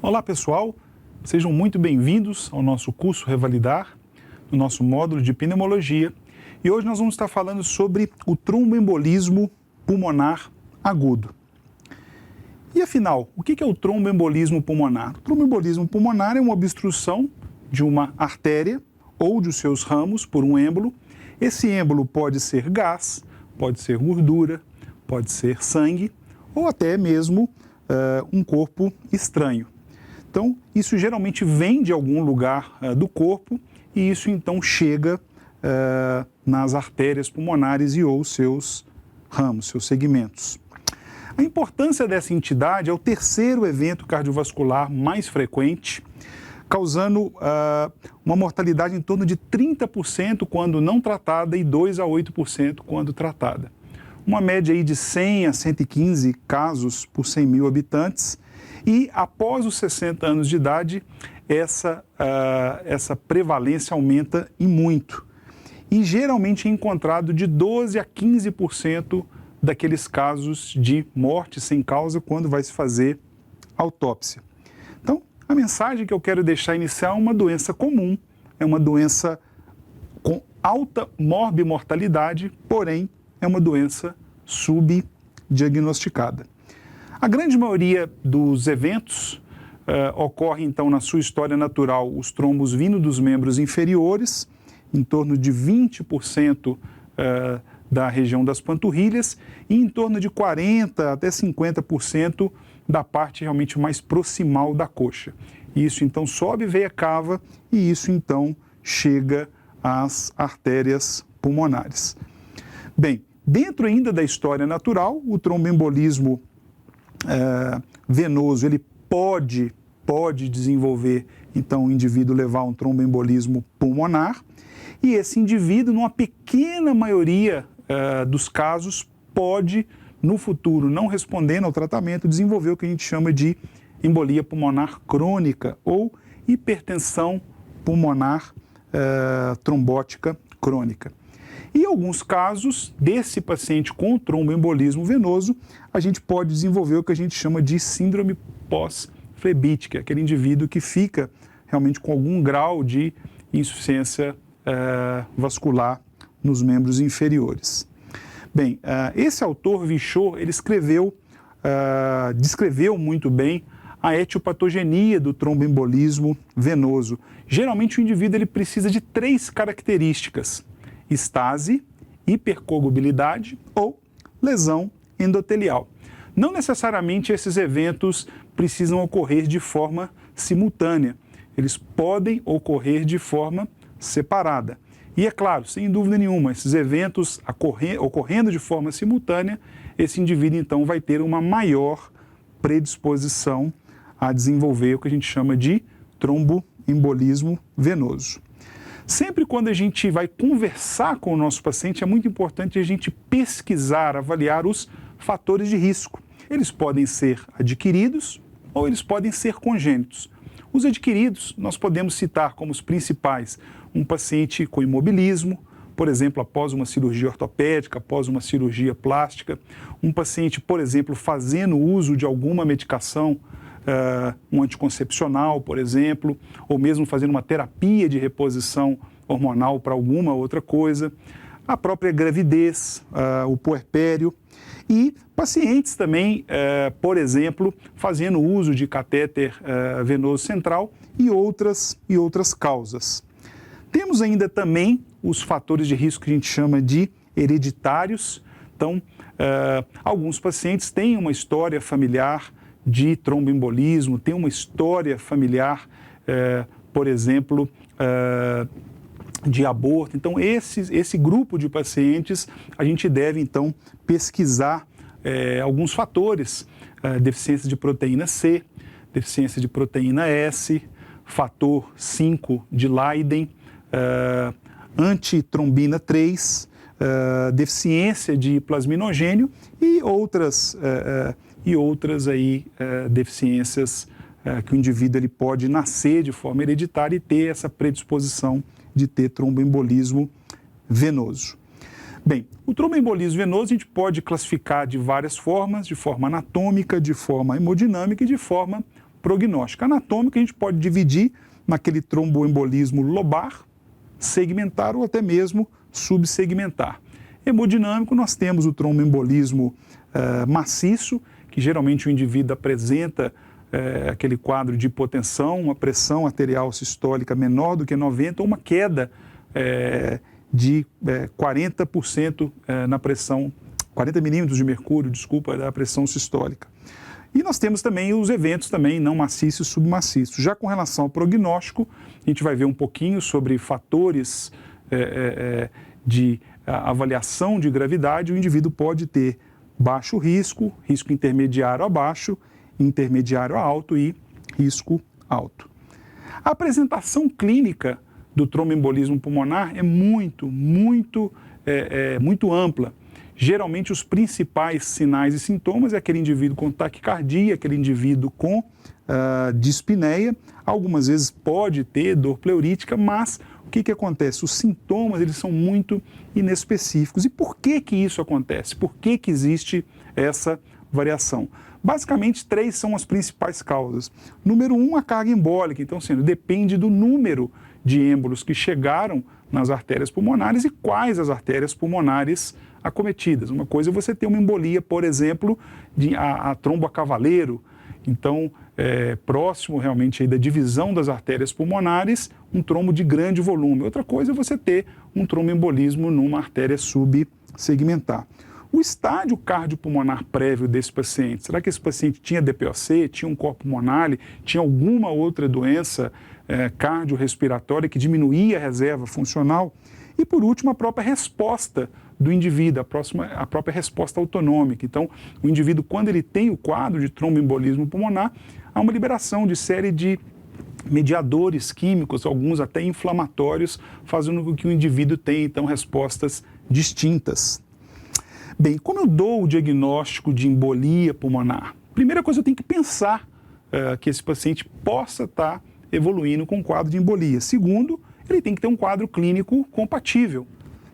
Olá pessoal, sejam muito bem-vindos ao nosso curso Revalidar, no nosso módulo de pneumologia. E hoje nós vamos estar falando sobre o tromboembolismo pulmonar agudo. E afinal, o que é o tromboembolismo pulmonar? O tromboembolismo pulmonar é uma obstrução de uma artéria ou de seus ramos por um êmbolo. Esse êmbolo pode ser gás, pode ser gordura, pode ser sangue ou até mesmo um corpo estranho. Então, isso geralmente vem de algum lugar do corpo e isso então chega nas artérias pulmonares e ou seus ramos, seus segmentos. A importância dessa entidade é o terceiro evento cardiovascular mais frequente, causando uma mortalidade em torno de 30% quando não tratada e 2 a 8% quando tratada. Uma média aí de 100 a 115 casos por 100 mil habitantes. E após os 60 anos de idade, essa prevalência aumenta e muito. E geralmente é encontrado de 12 a 15% daqueles casos de morte sem causa quando vai se fazer autópsia. Então, a mensagem que eu quero deixar inicial é uma doença comum, é uma doença com alta morbimortalidade, porém é uma doença subdiagnosticada. A grande maioria dos eventos ocorre, então, na sua história natural, os trombos vindo dos membros inferiores, em torno de 20% da região das panturrilhas e em torno de 40% até 50% da parte realmente mais proximal da coxa. Isso, então, sobe veia cava e isso, então, chega às artérias pulmonares. Bem, dentro ainda da história natural, o tromboembolismo venoso, ele pode desenvolver, então, o indivíduo levar um tromboembolismo pulmonar, e esse indivíduo, numa pequena maioria dos casos, pode, no futuro, não respondendo ao tratamento, desenvolver o que a gente chama de embolia pulmonar crônica ou hipertensão pulmonar trombótica crônica. E em alguns casos, desse paciente com tromboembolismo venoso, a gente pode desenvolver o que a gente chama de síndrome pós-flebítica, aquele indivíduo que fica realmente com algum grau de insuficiência vascular nos membros inferiores. Bem, esse autor, Vichot, ele descreveu muito bem a etiopatogenia do tromboembolismo venoso. Geralmente o indivíduo ele precisa de 3 características: estase, hipercoagulabilidade ou lesão endotelial. Não necessariamente esses eventos precisam ocorrer de forma simultânea, eles podem ocorrer de forma separada. E é claro, sem dúvida nenhuma, esses eventos ocorrendo de forma simultânea, esse indivíduo então vai ter uma maior predisposição a desenvolver o que a gente chama de tromboembolismo venoso. Sempre quando a gente vai conversar com o nosso paciente, é muito importante a gente pesquisar, avaliar os fatores de risco. Eles podem ser adquiridos ou eles podem ser congênitos. Os adquiridos, nós podemos citar como os principais um paciente com imobilismo, por exemplo, após uma cirurgia ortopédica, após uma cirurgia plástica, um paciente, por exemplo, fazendo uso de alguma medicação, um anticoncepcional, por exemplo, ou mesmo fazendo uma terapia de reposição hormonal para alguma outra coisa, a própria gravidez, o puerpério, e pacientes também, por exemplo, fazendo uso de catéter venoso central e outras causas. Temos ainda também os fatores de risco que a gente chama de hereditários. Então, alguns pacientes têm uma história familiar de tromboembolismo, têm uma história familiar, por exemplo, de aborto. Então, esse grupo de pacientes, a gente deve, então, pesquisar alguns fatores, deficiência de proteína C, deficiência de proteína S, fator 5 de Leiden, antitrombina 3, deficiência de plasminogênio e outras aí, deficiências que o indivíduo ele pode nascer de forma hereditária e ter essa predisposição de ter tromboembolismo venoso. Bem, o tromboembolismo venoso a gente pode classificar de várias formas, de forma anatômica, de forma hemodinâmica e de forma prognóstica. Anatômica a gente pode dividir naquele tromboembolismo lobar, segmentar ou até mesmo subsegmentar. Hemodinâmico, nós temos o tromboembolismo maciço, que geralmente o indivíduo apresenta aquele quadro de hipotensão, uma pressão arterial sistólica menor do que 90, ou uma queda de 40% na pressão, 40 milímetros de mercúrio, desculpa, da pressão sistólica. E nós temos também os eventos também não maciços e submaciços. Já com relação ao prognóstico, a gente vai ver um pouquinho sobre fatores de avaliação de gravidade. O indivíduo pode ter baixo risco, risco intermediário a baixo, intermediário a alto e risco alto. A apresentação clínica do tromboembolismo pulmonar é muito ampla. Geralmente, os principais sinais e sintomas é aquele indivíduo com taquicardia, aquele indivíduo com dispneia. Algumas vezes pode ter dor pleurítica, mas o que acontece? Os sintomas eles são muito inespecíficos. E por que isso acontece? Por que existe essa variação? Basicamente, 3 são as principais causas. Número 1, a carga embólica. Então, depende do número de êmbolos que chegaram nas artérias pulmonares e quais as artérias pulmonares acometidas. Uma coisa é você ter uma embolia, por exemplo, a trombo a cavaleiro. Então, próximo realmente aí da divisão das artérias pulmonares, um trombo de grande volume. Outra coisa é você ter um tromboembolismo numa artéria subsegmentar. O estádio cardiopulmonar prévio desse paciente, será que esse paciente tinha DPOC, tinha um corpo pulmonar, tinha alguma outra doença cardiorrespiratória que diminuía a reserva funcional? E, por último, a própria resposta do indivíduo, a própria resposta autonômica. Então, o indivíduo, quando ele tem o quadro de tromboembolismo pulmonar, há uma liberação de série de mediadores químicos, alguns até inflamatórios, fazendo com que o indivíduo tenha, então, respostas distintas. Bem, como eu dou o diagnóstico de embolia pulmonar? Primeira coisa, eu tenho que pensar que esse paciente possa estar evoluindo com um quadro de embolia. Segundo, ele tem que ter um quadro clínico compatível.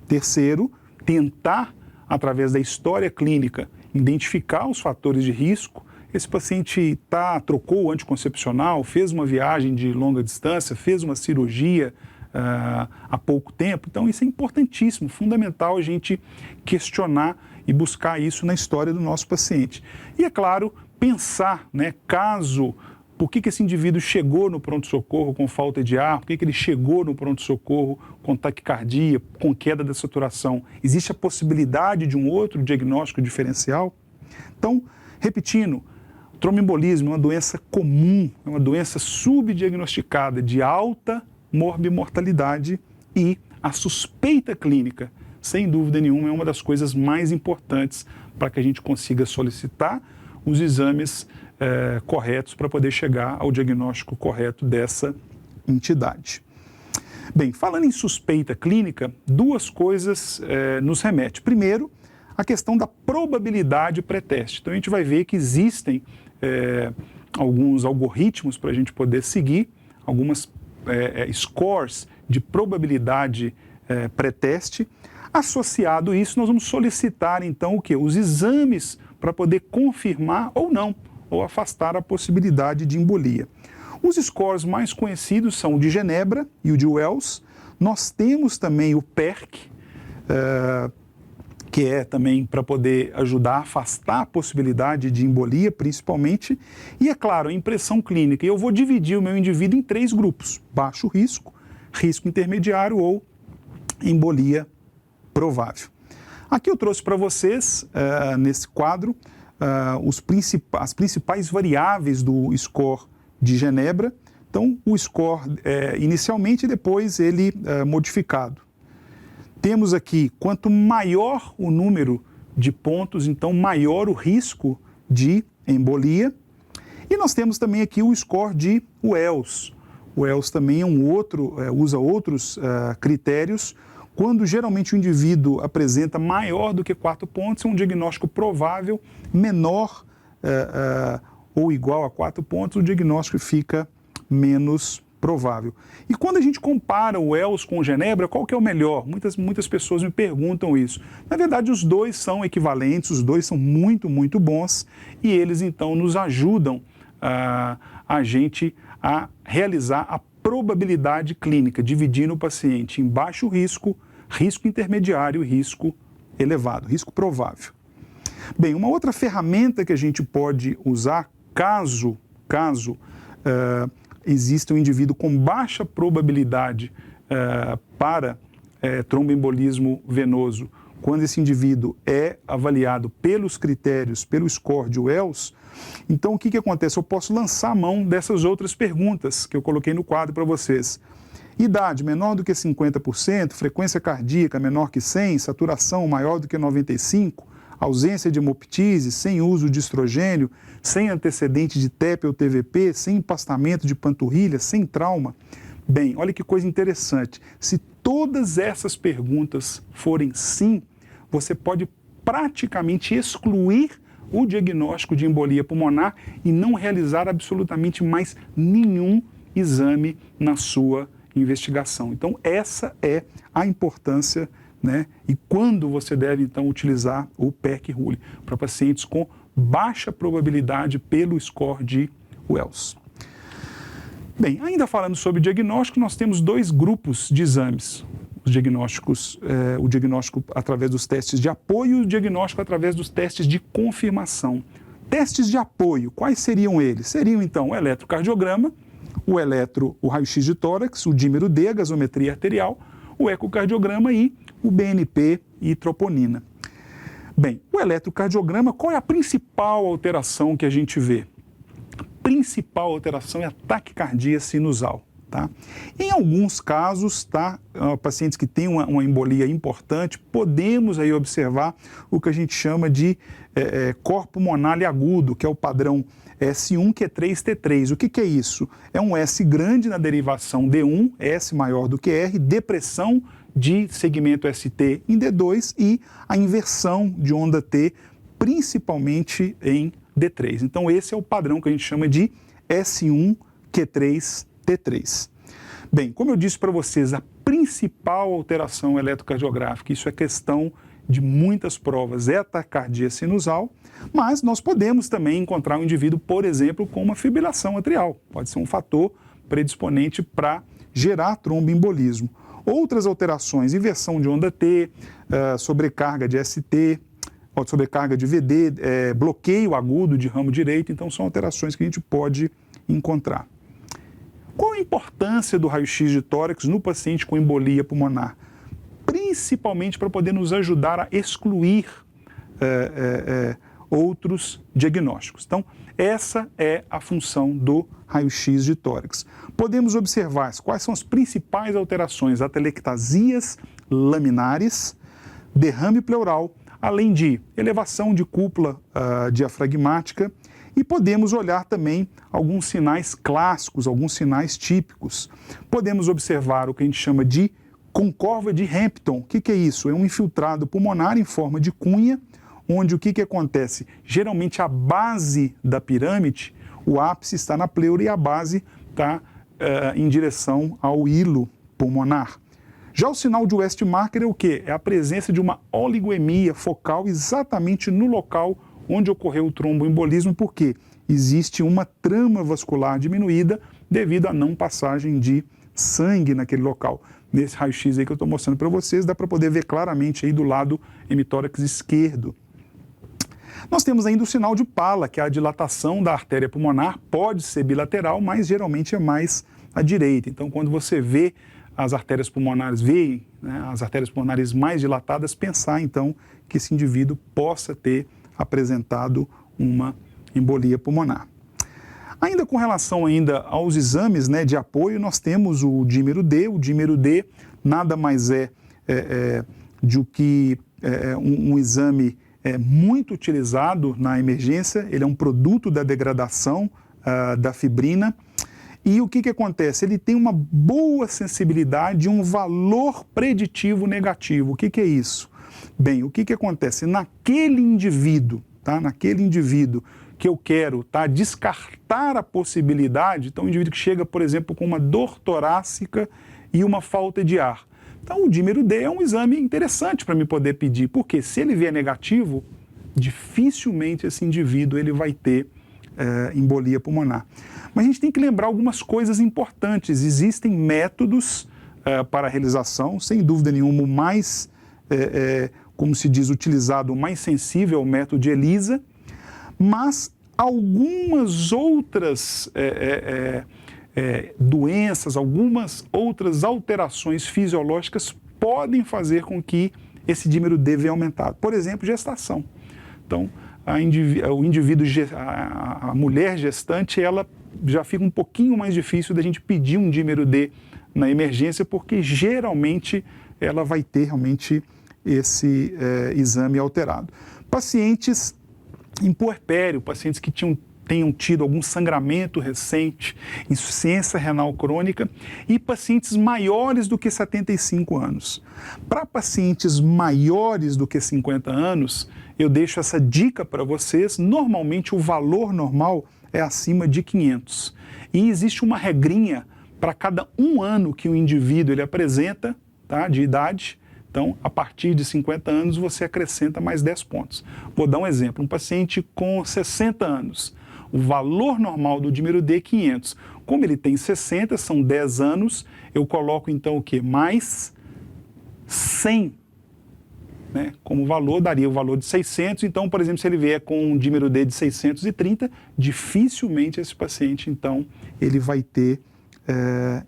Terceiro, tentar, através da história clínica, identificar os fatores de risco. Esse paciente trocou o anticoncepcional, fez uma viagem de longa distância, fez uma cirurgia há pouco tempo. Então, isso é importantíssimo, fundamental a gente questionar e buscar isso na história do nosso paciente. E, é claro, pensar, por que esse indivíduo chegou no pronto-socorro com falta de ar, por que ele chegou no pronto-socorro com taquicardia, com queda da saturação. Existe a possibilidade de um outro diagnóstico diferencial? Então, repetindo, o tromboembolismo é uma doença comum, é uma doença subdiagnosticada de alta morbimortalidade e a suspeita clínica, sem dúvida nenhuma, é uma das coisas mais importantes para que a gente consiga solicitar os exames corretos para poder chegar ao diagnóstico correto dessa entidade. Bem, falando em suspeita clínica, 2 coisas nos remete. Primeiro, a questão da probabilidade pré-teste. Então, a gente vai ver que existem alguns algoritmos para a gente poder seguir, algumas scores de probabilidade pré-teste. Associado a isso, nós vamos solicitar, então, o quê? Os exames para poder confirmar ou não, ou afastar a possibilidade de embolia. Os scores mais conhecidos são o de Genebra e o de Wells. Nós temos também o PERC, que é também para poder ajudar a afastar a possibilidade de embolia, principalmente. E, é claro, a impressão clínica. E eu vou dividir o meu indivíduo em 3 grupos: baixo risco, risco intermediário ou embolia provável. Aqui eu trouxe para vocês, nesse quadro, as principais variáveis do score de Genebra. Então, o score inicialmente e depois ele modificado. Temos aqui, quanto maior o número de pontos, então maior o risco de embolia. E nós temos também aqui o score de Wells. O Wells também é usa outros critérios. Quando geralmente o indivíduo apresenta maior do que 4 pontos, é um diagnóstico provável. Menor ou igual a 4 pontos, o diagnóstico fica menos provável. E quando a gente compara o Wells com o Genebra, qual que é o melhor? Muitas pessoas me perguntam isso. Na verdade, os 2 são equivalentes, os 2 são muito bons e eles, então, nos ajudam a a gente a realizar a probabilidade clínica, dividindo o paciente em baixo risco, risco intermediário e risco elevado, risco provável. Bem, uma outra ferramenta que a gente pode usar caso exista um indivíduo com baixa probabilidade para tromboembolismo venoso, quando esse indivíduo é avaliado pelos critérios, pelo score de Wells, então o que acontece? Eu posso lançar a mão dessas outras perguntas que eu coloquei no quadro para vocês. Idade menor do que 50%, frequência cardíaca menor que 100, saturação maior do que 95%, ausência de hemoptise, sem uso de estrogênio, sem antecedente de TEP ou TVP, sem empastamento de panturrilha, sem trauma. Bem, olha que coisa interessante. Se todas essas perguntas forem sim, você pode praticamente excluir o diagnóstico de embolia pulmonar e não realizar absolutamente mais nenhum exame na sua investigação. Então, essa é a importância, né? E quando você deve, então, utilizar o PEC-RULE para pacientes com baixa probabilidade pelo score de Wells. Bem, ainda falando sobre diagnóstico, nós temos dois grupos de exames. Os diagnósticos, o diagnóstico através dos testes de apoio e o diagnóstico através dos testes de confirmação. Testes de apoio, quais seriam eles? Seriam, então, o eletrocardiograma, o raio-x de tórax, o dímero D, a gasometria arterial, o ecocardiograma e o BNP e troponina. Bem, o eletrocardiograma, qual é a principal alteração que a gente vê? A principal alteração é a taquicardia sinusal. Tá? Em alguns casos, pacientes que têm uma embolia importante, podemos aí observar o que a gente chama de corpo pulmonar agudo, que é o padrão S1, Q3, T3. O que é isso? É um S grande na derivação D1, S maior do que R, depressão de segmento ST em D2 e a inversão de onda T, principalmente em D3. Então, esse é o padrão que a gente chama de S1, Q3, T3. Bem, como eu disse para vocês, a principal alteração eletrocardiográfica, isso é questão de muitas provas, é a taquicardia sinusal, mas nós podemos também encontrar um indivíduo, por exemplo, com uma fibrilação atrial. Pode ser um fator predisponente para gerar tromboembolismo. Outras alterações, inversão de onda T, sobrecarga de ST, sobrecarga de VD, bloqueio agudo de ramo direito, então são alterações que a gente pode encontrar. Qual a importância do raio-x de tórax no paciente com embolia pulmonar? Principalmente para poder nos ajudar a excluir outros diagnósticos. Então, essa é a função do raio-x de tórax. Podemos observar quais são as principais alterações: atelectasias laminares, derrame pleural, além de elevação de cúpula diafragmática, e podemos olhar também alguns sinais clássicos, alguns sinais típicos. Podemos observar o que a gente chama de concórdia de Hampton. O que é isso? É um infiltrado pulmonar em forma de cunha, onde o que acontece? Geralmente a base da pirâmide, o ápice está na pleura e a base está em direção ao hilo pulmonar. Já o sinal de Westmarker é o quê? É a presença de uma oligoemia focal exatamente no local onde ocorreu o tromboembolismo, porque existe uma trama vascular diminuída devido à não passagem de sangue naquele local. Nesse raio-x aí que eu estou mostrando para vocês, dá para poder ver claramente aí do lado hemitórax esquerdo. Nós temos ainda o sinal de Pala, que é a dilatação da artéria pulmonar, pode ser bilateral, mas geralmente é mais à direita. Então, quando você vê as artérias pulmonares, as artérias pulmonares mais dilatadas, pensar então que esse indivíduo possa ter apresentado uma embolia pulmonar. Ainda com relação aos exames de apoio, nós temos o dímero D. O dímero D nada mais é do que um exame muito utilizado na emergência. Ele é um produto da degradação da fibrina. E o que acontece? Ele tem uma boa sensibilidade e um valor preditivo negativo. O que é isso? Bem, o que acontece? Naquele indivíduo que eu quero descartar a possibilidade, então o indivíduo que chega, por exemplo, com uma dor torácica e uma falta de ar. Então o dímero D é um exame interessante para me poder pedir, porque se ele vier negativo, dificilmente esse indivíduo ele vai ter embolia pulmonar. Mas a gente tem que lembrar algumas coisas importantes. Existem métodos para a realização, sem dúvida nenhuma, o mais, como se diz, utilizado, o mais sensível é o método de ELISA, mas algumas outras doenças, algumas outras alterações fisiológicas podem fazer com que esse dímero D venha aumentado. Por exemplo, gestação. Então, a mulher gestante, ela já fica um pouquinho mais difícil da gente pedir um dímero D na emergência, porque geralmente ela vai ter realmente esse exame alterado. Pacientes em puerpério, pacientes que tenham tido algum sangramento recente, insuficiência renal crônica e pacientes maiores do que 75 anos. Para pacientes maiores do que 50 anos, eu deixo essa dica para vocês. Normalmente o valor normal é acima de 500. E existe uma regrinha para cada 1 ano que o indivíduo ele apresenta, tá, de idade. Então, a partir de 50 anos, você acrescenta mais 10 pontos. Vou dar um exemplo. Um paciente com 60 anos, o valor normal do dímero D é 500. Como ele tem 60, são 10 anos, eu coloco então o quê? Mais 100, né? Como valor, daria o valor de 600. Então, por exemplo, se ele vier com um dímero D de 630, dificilmente esse paciente, então, ele vai ter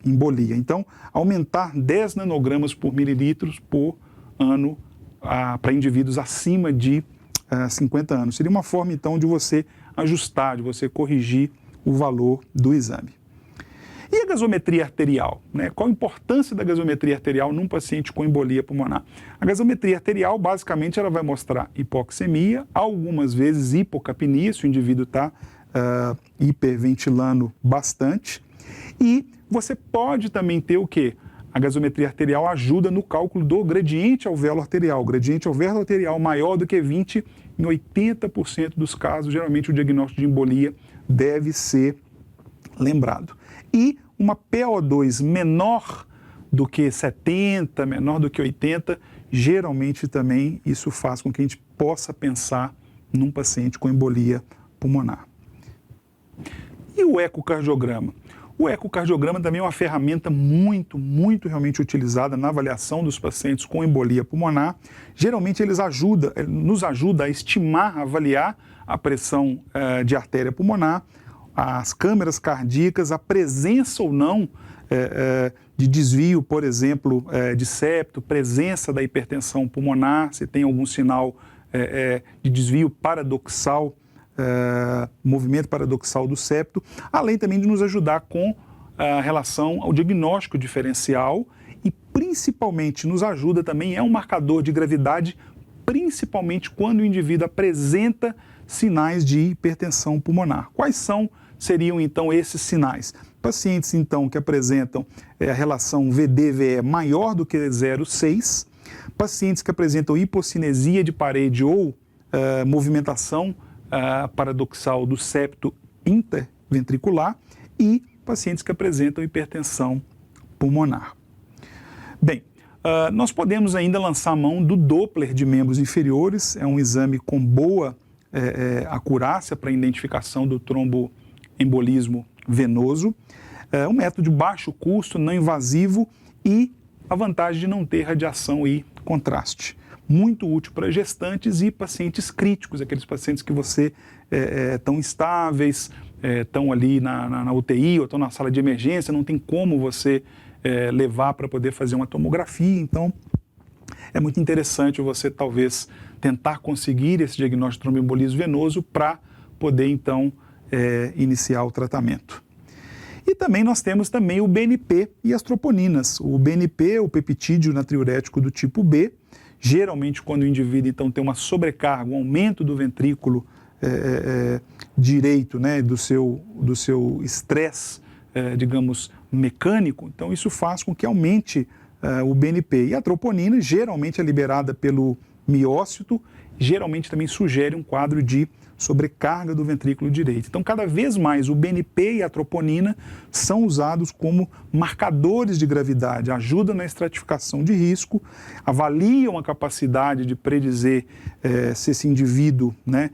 embolia. Então, aumentar 10 nanogramas por mililitros por ano para indivíduos acima de 50 anos. Seria uma forma, então, de você ajustar, de você corrigir o valor do exame. E a gasometria arterial, né? Qual a importância da gasometria arterial num paciente com embolia pulmonar? A gasometria arterial, basicamente, ela vai mostrar hipoxemia, algumas vezes hipocapnia, se o indivíduo está hiperventilando bastante. E você pode também ter o quê? A gasometria arterial ajuda no cálculo do gradiente alvéolo arterial. O gradiente alvéolo arterial maior do que 20, em 80% dos casos, geralmente o diagnóstico de embolia deve ser lembrado. E uma PO2 menor do que 70, menor do que 80, geralmente também isso faz com que a gente possa pensar num paciente com embolia pulmonar. E o ecocardiograma? O ecocardiograma também é uma ferramenta muito realmente utilizada na avaliação dos pacientes com embolia pulmonar. Geralmente ele nos ajuda a estimar, a avaliar a pressão de artéria pulmonar, as câmaras cardíacas, a presença ou não de desvio, por exemplo, de septo, presença da hipertensão pulmonar, se tem algum sinal de desvio paradoxal, movimento paradoxal do septo, além também de nos ajudar com relação ao diagnóstico diferencial e principalmente nos ajuda também, é um marcador de gravidade, principalmente quando o indivíduo apresenta sinais de hipertensão pulmonar. Quais seriam então esses sinais? Pacientes então que apresentam a relação VD-VE maior do que 0,6, pacientes que apresentam hipocinesia de parede ou movimentação paradoxal do septo interventricular e pacientes que apresentam hipertensão pulmonar. Bem, nós podemos ainda lançar a mão do Doppler de membros inferiores, é um exame com boa acurácia para a identificação do tromboembolismo venoso, um método de baixo custo, não invasivo e a vantagem de não ter radiação e contraste. Muito útil para gestantes e pacientes críticos, aqueles pacientes que você estão estáveis, estão ali na UTI ou estão na sala de emergência, não tem como você levar para poder fazer uma tomografia. Então, é muito interessante você talvez tentar conseguir esse diagnóstico de tromboembolismo venoso para poder então iniciar o tratamento. E também nós temos também o BNP e as troponinas. O BNP, o peptídeo natriurético do tipo B, geralmente quando o indivíduo então tem uma sobrecarga, um aumento do ventrículo direito, né, do seu estresse, digamos, mecânico, então isso faz com que aumente o BNP. E a troponina geralmente é liberada pelo miócito, geralmente também sugere um quadro de sobrecarga do ventrículo direito. Então, cada vez mais o BNP e a troponina são usados como marcadores de gravidade, ajudam na estratificação de risco, avaliam a capacidade de predizer se esse indivíduo, né,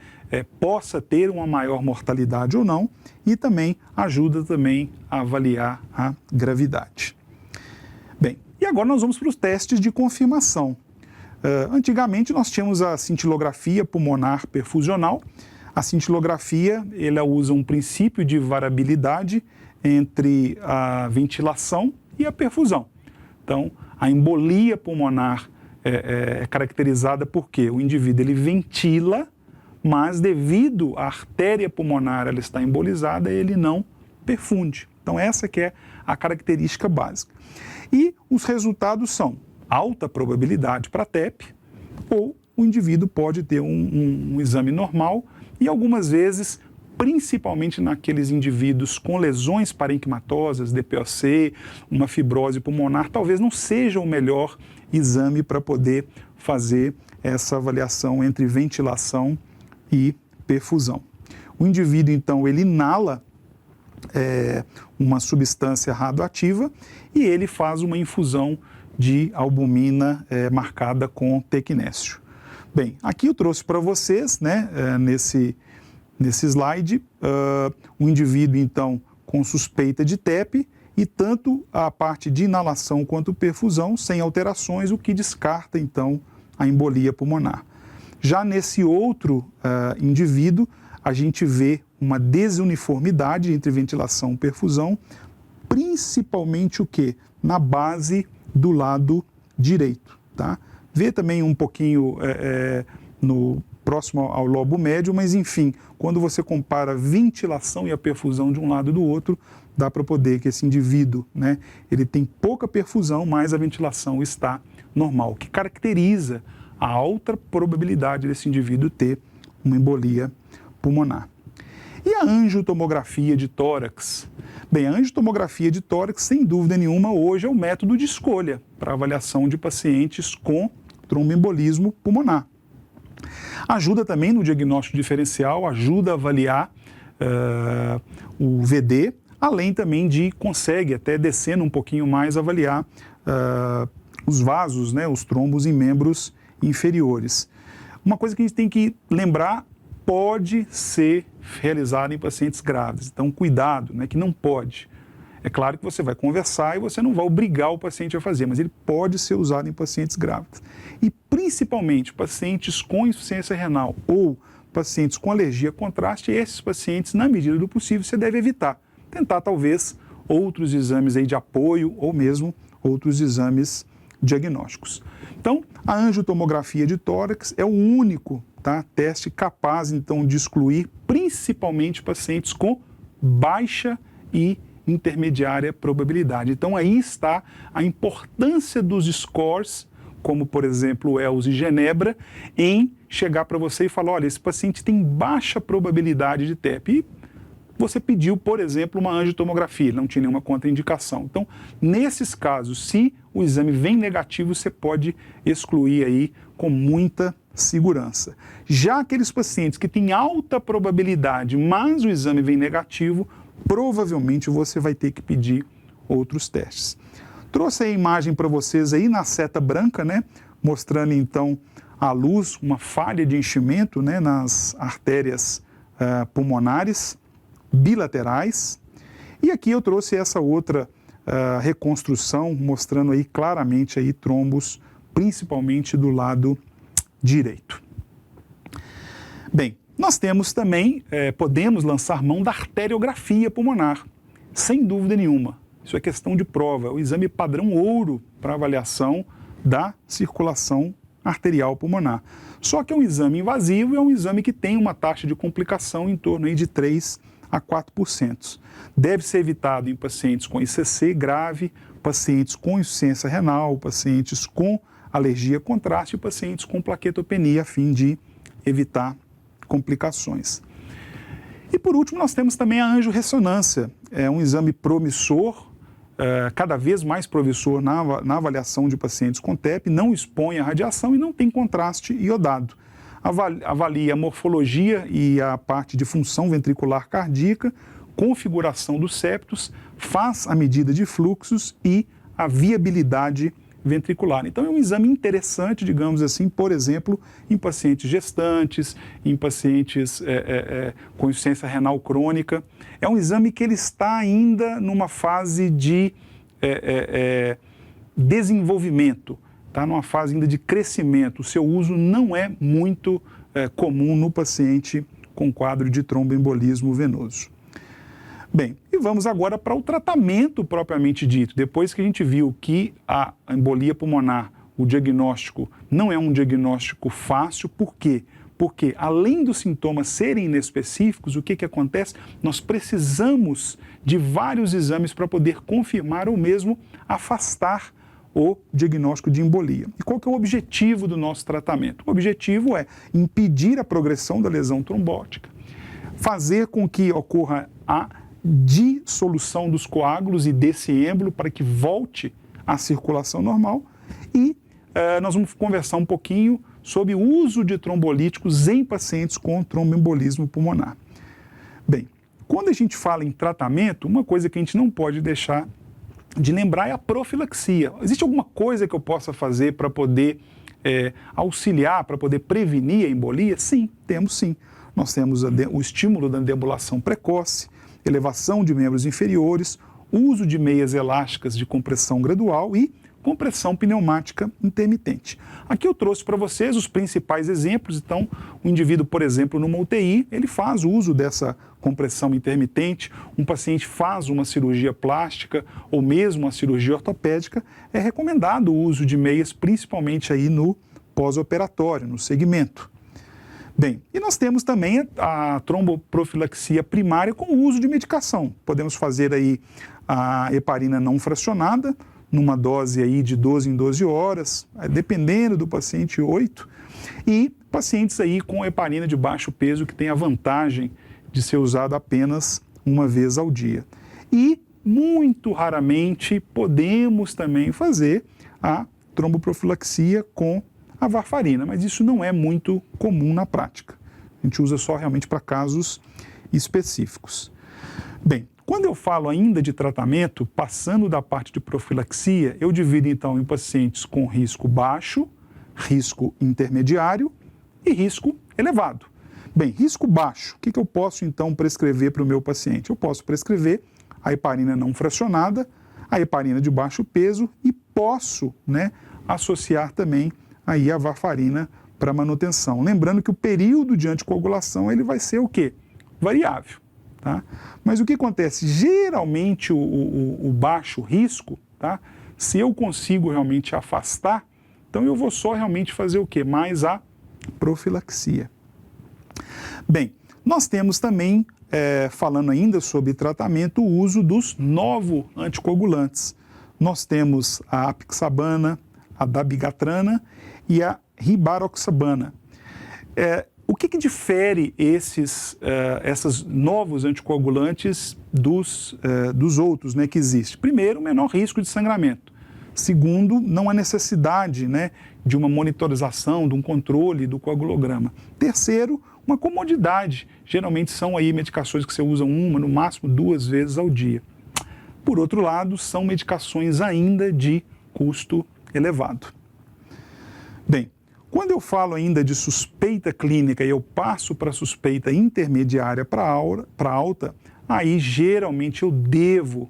possa ter uma maior mortalidade ou não, e também ajuda também a avaliar a gravidade. Bem, e agora nós vamos para os testes de confirmação. Antigamente nós tínhamos a cintilografia pulmonar perfusional. A cintilografia, ela usa um princípio de variabilidade entre a ventilação e a perfusão. Então, a embolia pulmonar é caracterizada porque o indivíduo ele ventila, mas devido à artéria pulmonar ela está embolizada, ele não perfunde. Então, essa que é a característica básica. E os resultados são alta probabilidade para TEP, ou o indivíduo pode ter um exame normal e algumas vezes, principalmente naqueles indivíduos com lesões parenquimatosas, DPOC, uma fibrose pulmonar, talvez não seja o melhor exame para poder fazer essa avaliação entre ventilação e perfusão. O indivíduo, então, ele inala uma substância radioativa e ele faz uma infusão de albumina marcada com tecnésio. Bem, aqui eu trouxe para vocês, né, nesse slide, um indivíduo, então, com suspeita de TEP e tanto a parte de inalação quanto perfusão sem alterações, o que descarta, então, a embolia pulmonar. Já nesse outro indivíduo, a gente vê uma desuniformidade entre ventilação e perfusão, principalmente o quê? Na base do lado direito, tá? Vê também um pouquinho no próximo ao lobo médio, mas enfim, quando você compara a ventilação e a perfusão de um lado e do outro, dá para poder que esse indivíduo, né, ele tem pouca perfusão, mas a ventilação está normal, que caracteriza a alta probabilidade desse indivíduo ter uma embolia pulmonar. E a angiotomografia de tórax? Bem, a angiotomografia de tórax, sem dúvida nenhuma, hoje é o método de escolha para avaliação de pacientes com tromboembolismo pulmonar. Ajuda também no diagnóstico diferencial, ajuda a avaliar o VD, além também de consegue, até descendo um pouquinho mais, avaliar os vasos, né, os trombos em membros inferiores. Uma coisa que a gente tem que lembrar, pode ser realizado em pacientes grávidos. Então, cuidado, né, que não pode. É claro que você vai conversar e você não vai obrigar o paciente a fazer, mas ele pode ser usado em pacientes grávidos. E, principalmente, pacientes com insuficiência renal ou pacientes com alergia a contraste, esses pacientes, na medida do possível, você deve evitar. Tentar, talvez, outros exames aí de apoio ou mesmo outros exames diagnósticos. Então, a angiotomografia de tórax é o único teste capaz, então, de excluir principalmente pacientes com baixa e intermediária probabilidade. Então, aí está a importância dos scores, como, por exemplo, o ELS e Genebra, em chegar para você e falar, olha, esse paciente tem baixa probabilidade de TEP. E você pediu, por exemplo, uma angiotomografia, não tinha nenhuma contraindicação. Então, nesses casos, se o exame vem negativo, você pode excluir aí com muita segurança. Já aqueles pacientes que têm alta probabilidade, mas o exame vem negativo, provavelmente você vai ter que pedir outros testes. Trouxe a imagem para vocês aí na seta branca, né, mostrando então à luz uma falha de enchimento, né, nas artérias pulmonares bilaterais. E aqui eu trouxe essa outra reconstrução, mostrando aí claramente aí trombos, principalmente do lado direito. Bem, nós temos também, podemos lançar mão da arteriografia pulmonar, sem dúvida nenhuma. Isso é questão de prova, o exame padrão ouro para avaliação da circulação arterial pulmonar. Só que é um exame invasivo e é um exame que tem uma taxa de complicação em torno aí de 3 a 4%. Deve ser evitado em pacientes com ICC grave, pacientes com insuficiência renal, pacientes com alergia a contraste e pacientes com plaquetopenia, a fim de evitar complicações. E por último, nós temos também a angiorressonância. É um exame promissor, cada vez mais promissor na avaliação de pacientes com TEP, não expõe à radiação e não tem contraste iodado. avalia a morfologia e a parte de função ventricular cardíaca, configuração dos septos, faz a medida de fluxos e a viabilidade ventricular. Então é um exame interessante, digamos assim, por exemplo, em pacientes gestantes, em pacientes com insuficiência renal crônica. É um exame que ele está ainda numa fase de desenvolvimento, está numa fase ainda de crescimento. O seu uso não é muito comum no paciente com quadro de tromboembolismo venoso. Bem, e vamos agora para o tratamento propriamente dito. Depois que a gente viu que a embolia pulmonar, o diagnóstico, não é um diagnóstico fácil. Por quê? Porque além dos sintomas serem inespecíficos, o que acontece? Nós precisamos de vários exames para poder confirmar ou mesmo afastar o diagnóstico de embolia. E qual que é o objetivo do nosso tratamento? O objetivo é impedir a progressão da lesão trombótica, fazer com que ocorra a dissolução dos coágulos e desse êmbolo para que volte à circulação normal e nós vamos conversar um pouquinho sobre o uso de trombolíticos em pacientes com tromboembolismo pulmonar. Bem, quando a gente fala em tratamento, uma coisa que a gente não pode deixar de lembrar é a profilaxia. Existe alguma coisa que eu possa fazer para poder auxiliar, para poder prevenir a embolia? Sim, temos sim. Nós temos o estímulo da deambulação precoce, elevação de membros inferiores, uso de meias elásticas de compressão gradual e compressão pneumática intermitente. Aqui eu trouxe para vocês os principais exemplos. Então, o indivíduo, por exemplo, numa UTI, ele faz uso dessa compressão intermitente, um paciente faz uma cirurgia plástica ou mesmo uma cirurgia ortopédica, é recomendado o uso de meias, principalmente aí no pós-operatório, no segmento. Bem, e nós temos também a tromboprofilaxia primária com o uso de medicação. Podemos fazer aí a heparina não fracionada, numa dose aí de 12 em 12 horas, dependendo do paciente, 8, e pacientes aí com heparina de baixo peso que tem a vantagem de ser usado apenas uma vez ao dia. E, muito raramente, podemos também fazer a tromboprofilaxia com a varfarina, mas isso não é muito comum na prática. A gente usa só realmente para casos específicos. Bem, quando eu falo ainda de tratamento, passando da parte de profilaxia, eu divido então em pacientes com risco baixo, risco intermediário e risco elevado. Bem, risco baixo, o que eu posso então prescrever para o meu paciente? Eu posso prescrever a heparina não fracionada, a heparina de baixo peso e posso, associar também aí a varfarina para manutenção. Lembrando que o período de anticoagulação ele vai ser o quê? Variável. Tá? Mas o que acontece? Geralmente o baixo risco, tá? Se eu consigo realmente afastar, então eu vou só realmente fazer o quê? Mais a profilaxia. Bem, nós temos também, falando ainda sobre tratamento, o uso dos novos anticoagulantes. Nós temos a apixabana, a dabigatrana e a rivaroxabana. O que difere esses novos anticoagulantes dos outros que existem? Primeiro, menor risco de sangramento. Segundo, não há necessidade de uma monitorização, de um controle do coagulograma. Terceiro, uma comodidade. Geralmente são aí medicações que você usa uma, no máximo 2 vezes ao dia. Por outro lado, são medicações ainda de custo elevado. Bem, quando eu falo ainda de suspeita clínica e eu passo para suspeita intermediária para alta, aí geralmente eu devo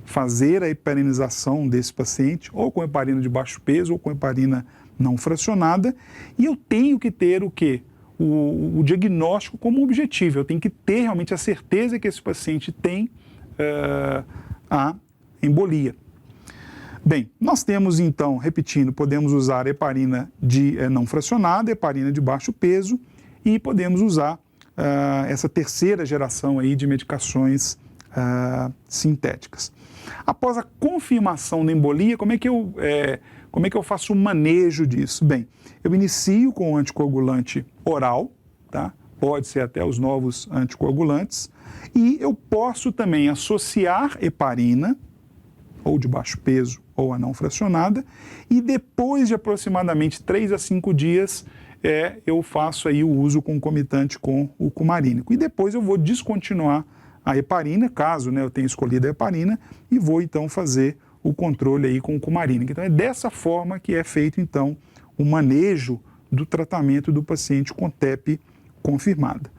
fazer a heparinização desse paciente, ou com heparina de baixo peso, ou com heparina não fracionada, e eu tenho que ter o quê? O diagnóstico como objetivo. Eu tenho que ter realmente a certeza que esse paciente tem a embolia. Bem, nós temos então, repetindo, podemos usar heparina não fracionada, heparina de baixo peso e podemos usar essa terceira geração aí de medicações sintéticas. Após a confirmação da embolia, como é que eu faço o manejo disso? Bem, eu inicio com o anticoagulante oral, tá? Pode ser até os novos anticoagulantes, e eu posso também associar heparina, ou de baixo peso, ou a não fracionada, e depois de aproximadamente 3 a 5 dias, eu faço aí o uso concomitante com o cumarínico. E depois eu vou descontinuar a heparina, caso, né, eu tenha escolhido a heparina, e vou então fazer o controle aí com o cumarínico. Então é dessa forma que é feito então o manejo do tratamento do paciente com TEP confirmada.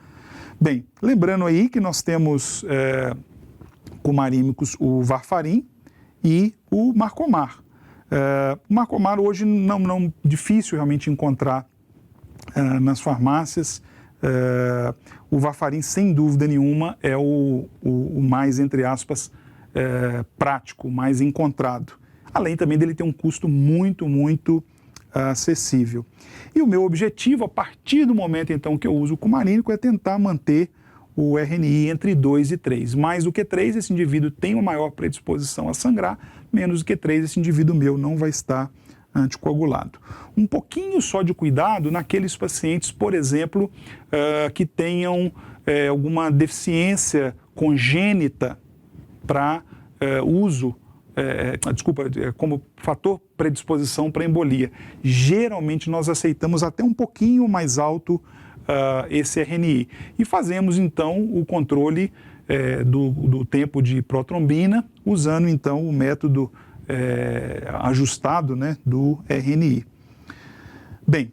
Bem, lembrando aí que nós temos cumarínicos, o Varfarin e o Marcomar. O Marcomar hoje não difícil realmente encontrar nas farmácias. O Varfarin, sem dúvida nenhuma, é o mais, entre aspas, prático, mais encontrado. Além também dele ter um custo muito acessível. E o meu objetivo, a partir do momento então que eu uso o cumarínico, é tentar manter o RNI entre 2 e 3. Mais do que 3, esse indivíduo tem uma maior predisposição a sangrar, menos do que 3, esse indivíduo meu não vai estar anticoagulado. Um pouquinho só de cuidado naqueles pacientes, por exemplo, que tenham alguma deficiência congênita para uso, como fator predisposição para embolia. Geralmente nós aceitamos até um pouquinho mais alto esse RNI e fazemos então o controle do tempo de protrombina usando então o método ajustado, né, do RNI. Bem,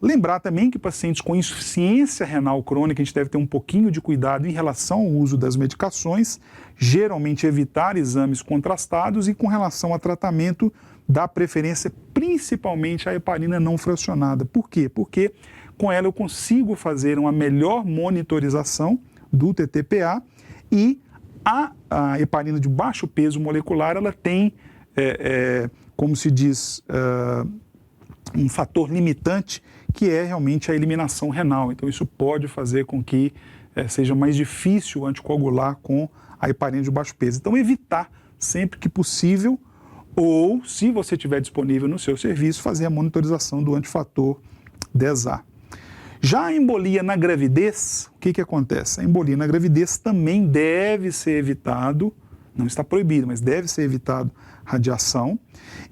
lembrar também que pacientes com insuficiência renal crônica, a gente deve ter um pouquinho de cuidado em relação ao uso das medicações, geralmente evitar exames contrastados e com relação a tratamento, dar preferência principalmente à heparina não fracionada. Por quê? Porque com ela eu consigo fazer uma melhor monitorização do TTPA e a heparina de baixo peso molecular, ela tem, como se diz, um fator limitante, que é realmente a eliminação renal. Então isso pode fazer com que seja mais difícil anticoagular com a heparina de baixo peso. Então evitar sempre que possível, ou se você tiver disponível no seu serviço, fazer a monitorização do antifator 10A. Já a embolia na gravidez, o que acontece? A embolia na gravidez também deve ser evitado, não está proibido, mas deve ser evitado radiação,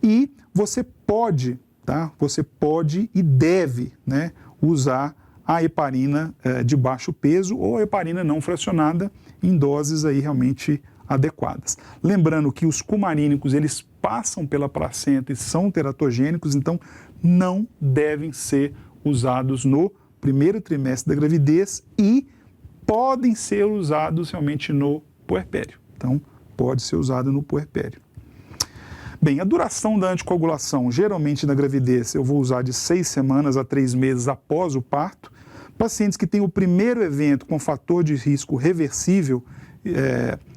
e você pode e deve, né, usar a heparina de baixo peso ou a heparina não fracionada em doses aí realmente adequadas. Lembrando que os cumarínicos, eles passam pela placenta e são teratogênicos, então não devem ser usados no primeiro trimestre da gravidez e podem ser usados realmente no puerpério. Então, pode ser usado no puerpério. Bem, a duração da anticoagulação, geralmente na gravidez, eu vou usar de 6 semanas a 3 meses após o parto. Pacientes que têm o primeiro evento com fator de risco reversível,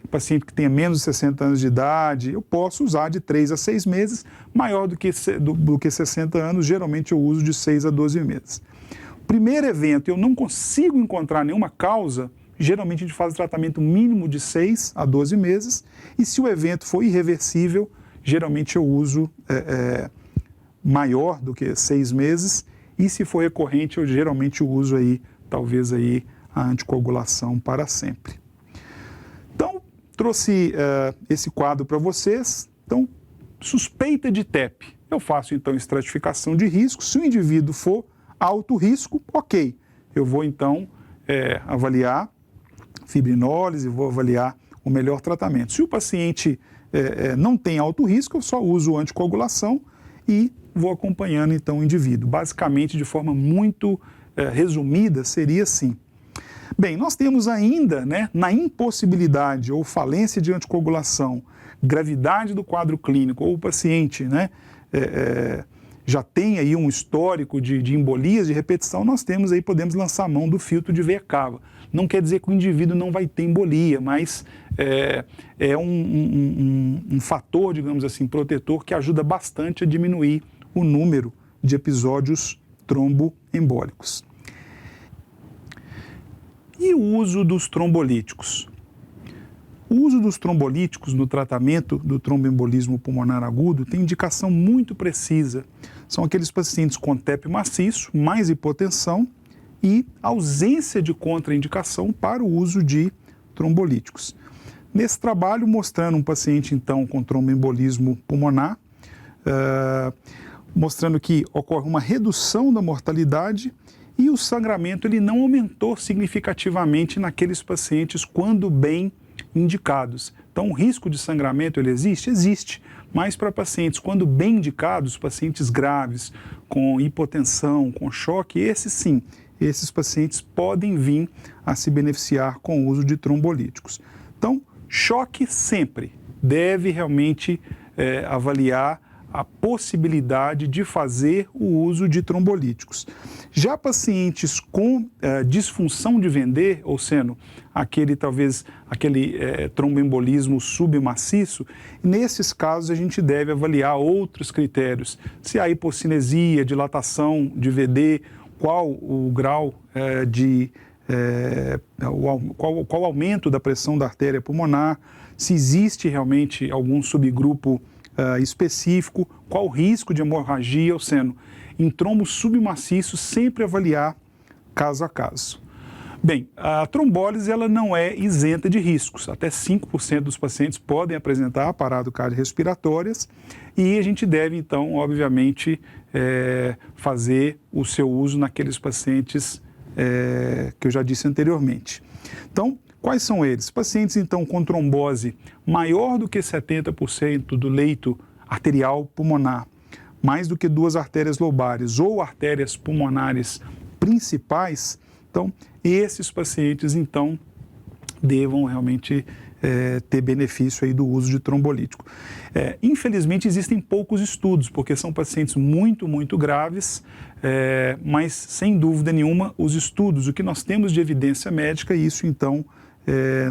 paciente que tenha menos de 60 anos de idade, eu posso usar de 3 a 6 meses, maior do que 60 anos, geralmente eu uso de 6 a 12 meses. Primeiro evento, eu não consigo encontrar nenhuma causa, geralmente a gente faz o tratamento mínimo de 6 a 12 meses, e se o evento for irreversível, geralmente eu uso maior do que 6 meses, e se for recorrente, eu geralmente uso aí, talvez aí, a anticoagulação para sempre. Então, trouxe esse quadro para vocês. Então, suspeita de TEP. Eu faço então estratificação de risco. Se o indivíduo for alto risco, ok. Eu vou então avaliar fibrinólise, vou avaliar o melhor tratamento. Se o paciente não tem alto risco, eu só uso anticoagulação e vou acompanhando então o indivíduo. Basicamente, de forma muito resumida, seria assim. Bem, nós temos ainda, né, na impossibilidade ou falência de anticoagulação, gravidade do quadro clínico, ou o paciente, né, já tem aí um histórico de embolias de repetição, nós temos aí, podemos lançar a mão do filtro de veia cava. Não quer dizer que o indivíduo não vai ter embolia, mas é um fator, digamos assim, protetor que ajuda bastante a diminuir o número de episódios tromboembólicos. E o uso dos trombolíticos? O uso dos trombolíticos no tratamento do tromboembolismo pulmonar agudo tem indicação muito precisa. São aqueles pacientes com TEP maciço, mais hipotensão e ausência de contraindicação para o uso de trombolíticos. Nesse trabalho, mostrando um paciente então com tromboembolismo pulmonar, mostrando que ocorre uma redução da mortalidade e o sangramento ele não aumentou significativamente naqueles pacientes quando bem indicados. Então, o risco de sangramento ele existe? Existe, mas para pacientes quando bem indicados, pacientes graves, com hipotensão, com choque, esses sim, esses pacientes podem vir a se beneficiar com o uso de trombolíticos. Então, choque sempre deve realmente avaliar a possibilidade de fazer o uso de trombolíticos. Já pacientes com disfunção de Vender, ou sendo aquele tromboembolismo submaciço, nesses casos a gente deve avaliar outros critérios. Se há hipocinesia, dilatação de VD, qual o grau qual o aumento da pressão da artéria pulmonar, se existe realmente algum subgrupo específico, qual o risco de hemorragia, ou sendo, em trombos submaciços, sempre avaliar caso a caso. Bem, a trombólise ela não é isenta de riscos, até 5% dos pacientes podem apresentar parado cardiorrespiratórias e a gente deve, então, obviamente, fazer o seu uso naqueles pacientes que eu já disse anteriormente. Então, quais são eles? Pacientes, então, com trombose maior do que 70% do leito arterial pulmonar, mais do que 2 artérias lobares ou artérias pulmonares principais, então, esses pacientes, então, devam realmente ter benefício aí do uso de trombolítico. Infelizmente, existem poucos estudos, porque são pacientes muito, muito graves, mas, sem dúvida nenhuma, os estudos, o que nós temos de evidência médica, isso, então,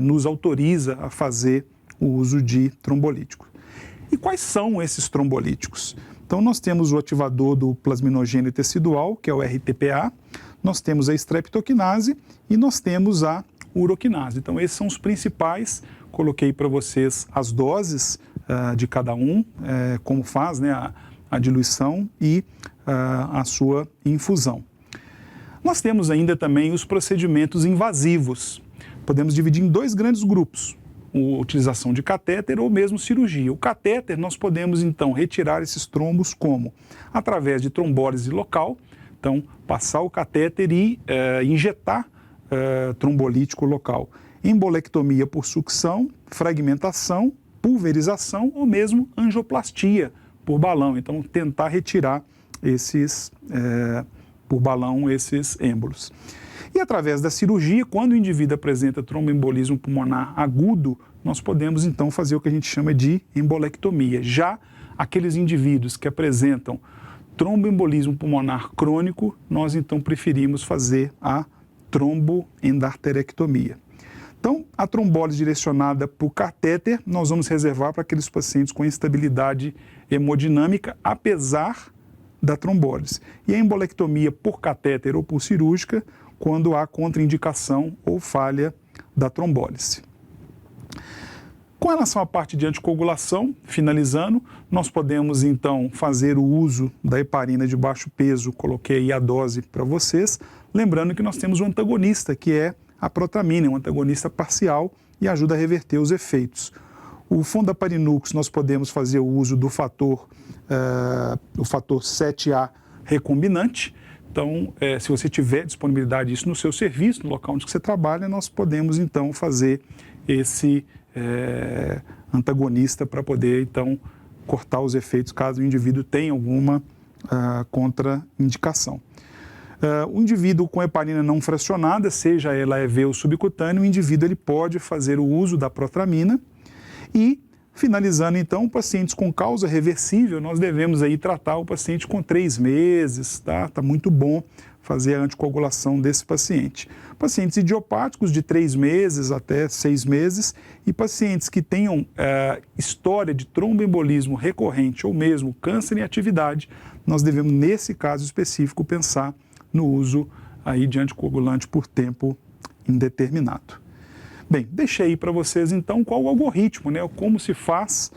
nos autoriza a fazer o uso de trombolítico. E quais são esses trombolíticos? Então, nós temos o ativador do plasminogênio tecidual, que é o RTPA, nós temos a streptokinase e nós temos a uroquinase. Então, esses são os principais. Coloquei para vocês as doses de cada um, como faz, né, a diluição e a sua infusão. Nós temos ainda também os procedimentos invasivos. Podemos dividir em 2 grandes grupos, a utilização de catéter ou mesmo cirurgia. O catéter nós podemos então retirar esses trombos como? Através de trombólise local, então passar o catéter e injetar trombolítico local. Embolectomia por sucção, fragmentação, pulverização ou mesmo angioplastia por balão. Então tentar retirar por balão esses êmbolos. E através da cirurgia, quando o indivíduo apresenta tromboembolismo pulmonar agudo, nós podemos então fazer o que a gente chama de embolectomia. Já aqueles indivíduos que apresentam tromboembolismo pulmonar crônico, nós então preferimos fazer a tromboendarterectomia. Então, a trombólise direcionada por catéter, nós vamos reservar para aqueles pacientes com instabilidade hemodinâmica, apesar da trombólise. E a embolectomia por catéter ou por cirúrgica, quando há contraindicação ou falha da trombólise. Com relação à parte de anticoagulação, finalizando, nós podemos então fazer o uso da heparina de baixo peso, coloquei aí a dose para vocês, lembrando que nós temos um antagonista, que é a protramina, um antagonista parcial e ajuda a reverter os efeitos. O fondaparinux, nós podemos fazer o uso do fator 7A recombinante. Então, se você tiver disponibilidade disso no seu serviço, no local onde você trabalha, nós podemos, então, fazer esse antagonista para poder, então, cortar os efeitos caso o indivíduo tenha alguma contraindicação. O indivíduo com heparina não fracionada, seja ela EV ou subcutânea, o indivíduo ele pode fazer o uso da protramina e, finalizando, então, pacientes com causa reversível, nós devemos aí tratar o paciente com 3 meses, tá? Tá muito bom fazer a anticoagulação desse paciente. Pacientes idiopáticos de 3 meses até 6 meses e pacientes que tenham história de tromboembolismo recorrente ou mesmo câncer em atividade, nós devemos, nesse caso específico, pensar no uso aí de anticoagulante por tempo indeterminado. Bem, deixei aí para vocês então qual o algoritmo, né? Como se faz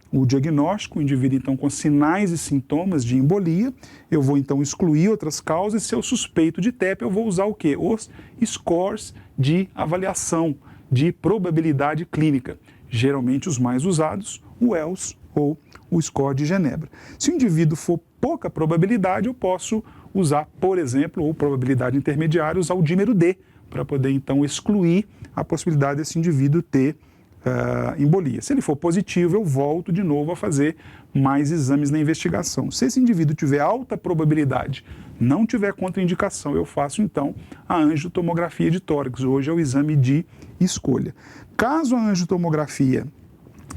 o diagnóstico, o indivíduo então com sinais e sintomas de embolia, eu vou então excluir outras causas, se eu suspeito de TEP eu vou usar o quê? Os scores de avaliação de probabilidade clínica, geralmente os mais usados, o ELS ou o score de Genebra. Se o indivíduo for pouca probabilidade, eu posso usar, por exemplo, ou probabilidade intermediária, usar o dímero D, para poder, então, excluir a possibilidade desse indivíduo ter embolia. Se ele for positivo, eu volto de novo a fazer mais exames na investigação. Se esse indivíduo tiver alta probabilidade, não tiver contraindicação, eu faço, então, a angiotomografia de tórax. Hoje é o exame de escolha. Caso a angiotomografia,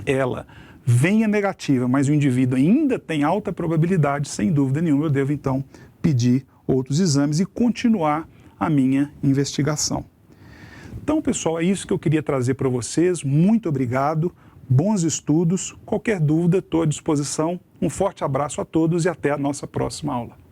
ela venha negativa, mas o indivíduo ainda tem alta probabilidade, sem dúvida nenhuma, eu devo, então, pedir outros exames e continuar a minha investigação. Então, pessoal, é isso que eu queria trazer para vocês. Muito obrigado, bons estudos. Qualquer dúvida, estou à disposição. Um forte abraço a todos e até a nossa próxima aula.